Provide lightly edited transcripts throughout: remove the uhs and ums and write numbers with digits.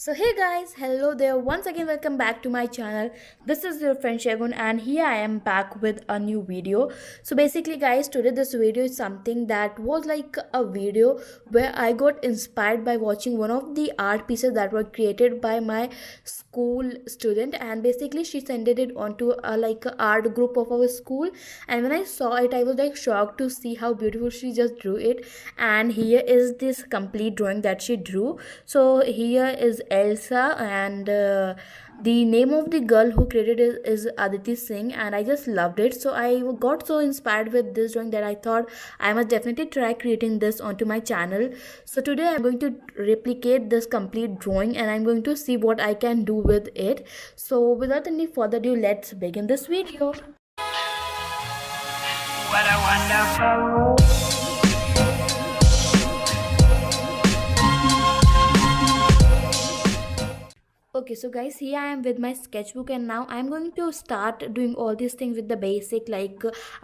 So hey guys, hello there. Once again, welcome back to my channel. This is your friend Shagun, and here I am back with a new video. So basically guys, today this video is something that was like a video where I got inspired by watching one of the art pieces that were created by my school student, and basically she sent it onto a art group of our school. And when I saw it, I was like shocked to see how beautiful she just drew it. And here is this complete drawing that she drew. So here is Elsa, and the name of the girl who created it is Aditi Singh, and I just loved it. So I got so inspired with this drawing that I thought I must definitely try creating this onto my channel. So today I'm going to replicate this complete drawing, and I'm going to see what I can do with it. So without any further ado, let's begin this video. What a wonderful Okay, so guys, here I am with my sketchbook, and now I'm going to start doing all these things with the basic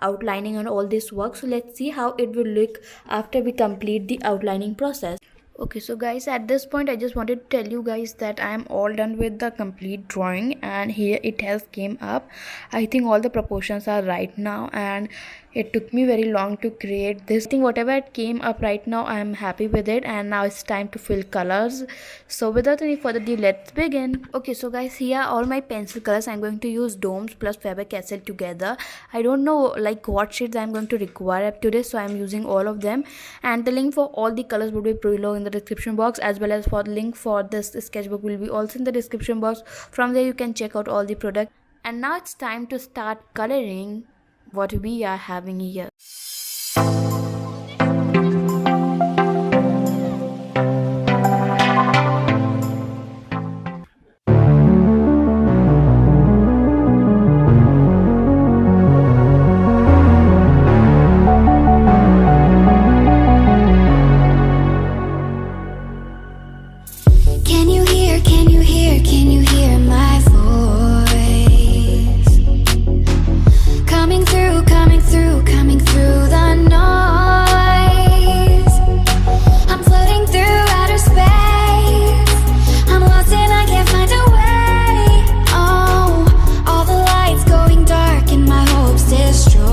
outlining and all this work. So let's see how it will look after we complete the outlining process. Okay, so guys, at this point I just wanted to tell you guys that I am all done with the complete drawing, and here it has came up. I think all the proportions are right now, and it took me very long to create this thing. Whatever it came up right now, I am happy with it, and now it's time to fill colors. So without any further ado, let's begin. Okay, so guys, here are all my pencil colors. I'm going to use domes plus Faber-Castell together. I don't know like what shades I'm going to require up to this, so I'm using all of them, and the link for all the colors will be below in the description box, as well as for the link for this sketchbook will be also in the description box. From there you can check out all the product. And now it's time to start coloring what we are having here. Can you hear my voice? Coming through the noise. I'm floating through outer space. I'm lost and I can't find a way. Oh, all the lights going dark and my hopes destroyed.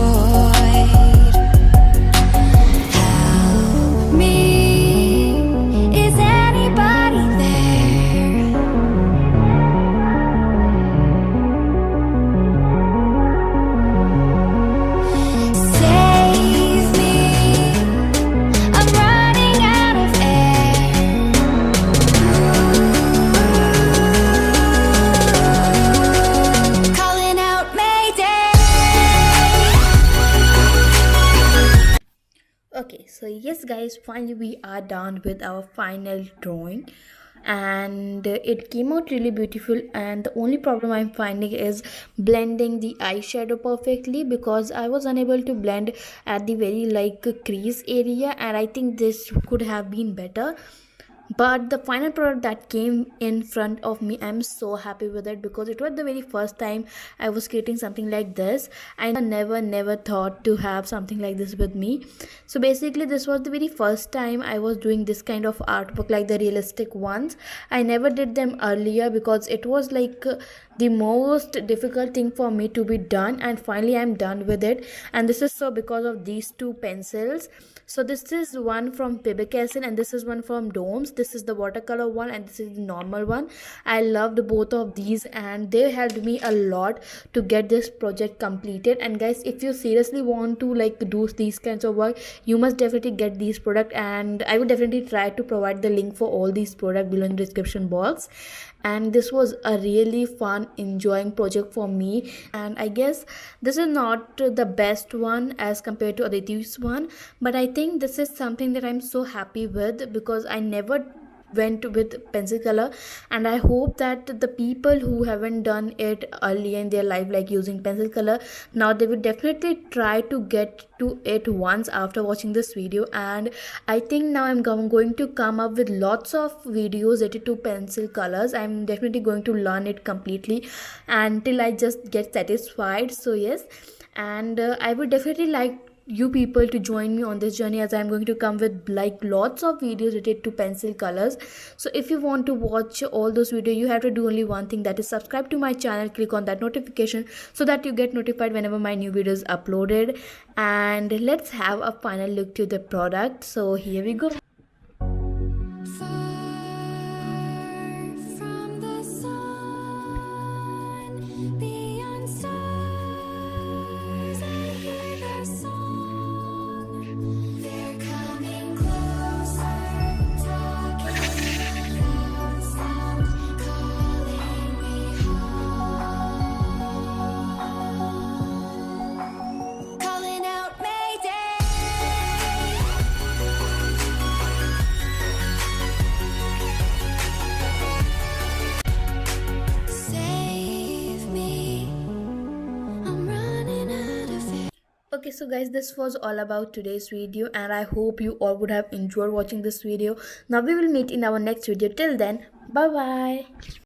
Help me, is anybody there? Save me, I'm running out of air. Calling out Mayday. Okay, so yes guys, finally we are done with our final drawing, and it came out really beautiful. And the only problem I'm finding is blending the eyeshadow perfectly, because I was unable to blend at the very crease area, and I think this could have been better. But the final product that came in front of me, I'm so happy with it, because it was the very first time I was creating something like this. I never thought to have something like this with me. So basically this was the very first time I was doing this kind of artwork, like the realistic ones. I never did them earlier because it was the most difficult thing for me to be done, and finally I'm done with it. And this is so because of these two pencils. So this is one from Faber-Castell, and this is one from Domes. This is the watercolor one, and this is the normal one. I loved both of these, and they helped me a lot to get this project completed. And guys, if you seriously want to do these kinds of work, you must definitely get these products, and I would definitely try to provide the link for all these products below in the description box. And this was a really fun, enjoying project for me, and I guess this is not the best one as compared to Aditi's one, but I think this is something that I'm so happy with, because I never went with pencil color, and I hope that the people who haven't done it earlier in their life, like using pencil color, now they will definitely try to get to it once after watching this video. And I think now I'm going to come up with lots of videos related to pencil colors. I'm definitely going to learn it completely until I just get satisfied. So yes, and I would definitely like you people to join me on this journey, as I'm going to come with like lots of videos related to pencil colors. So if you want to watch all those videos, you have to do only one thing, that is subscribe to my channel, click on that notification so that you get notified whenever my new video is uploaded. And let's have a final look to the product. So here we go. Far from the sun, beyond stars, I hear their song. They're coming closer, talking without sound, calling me home, calling out Mayday. Save me, I'm running out of air. Okay, so guys, this was all about today's video, and I hope you all would have enjoyed watching this video. Now we will meet in our next video. Till then, bye bye.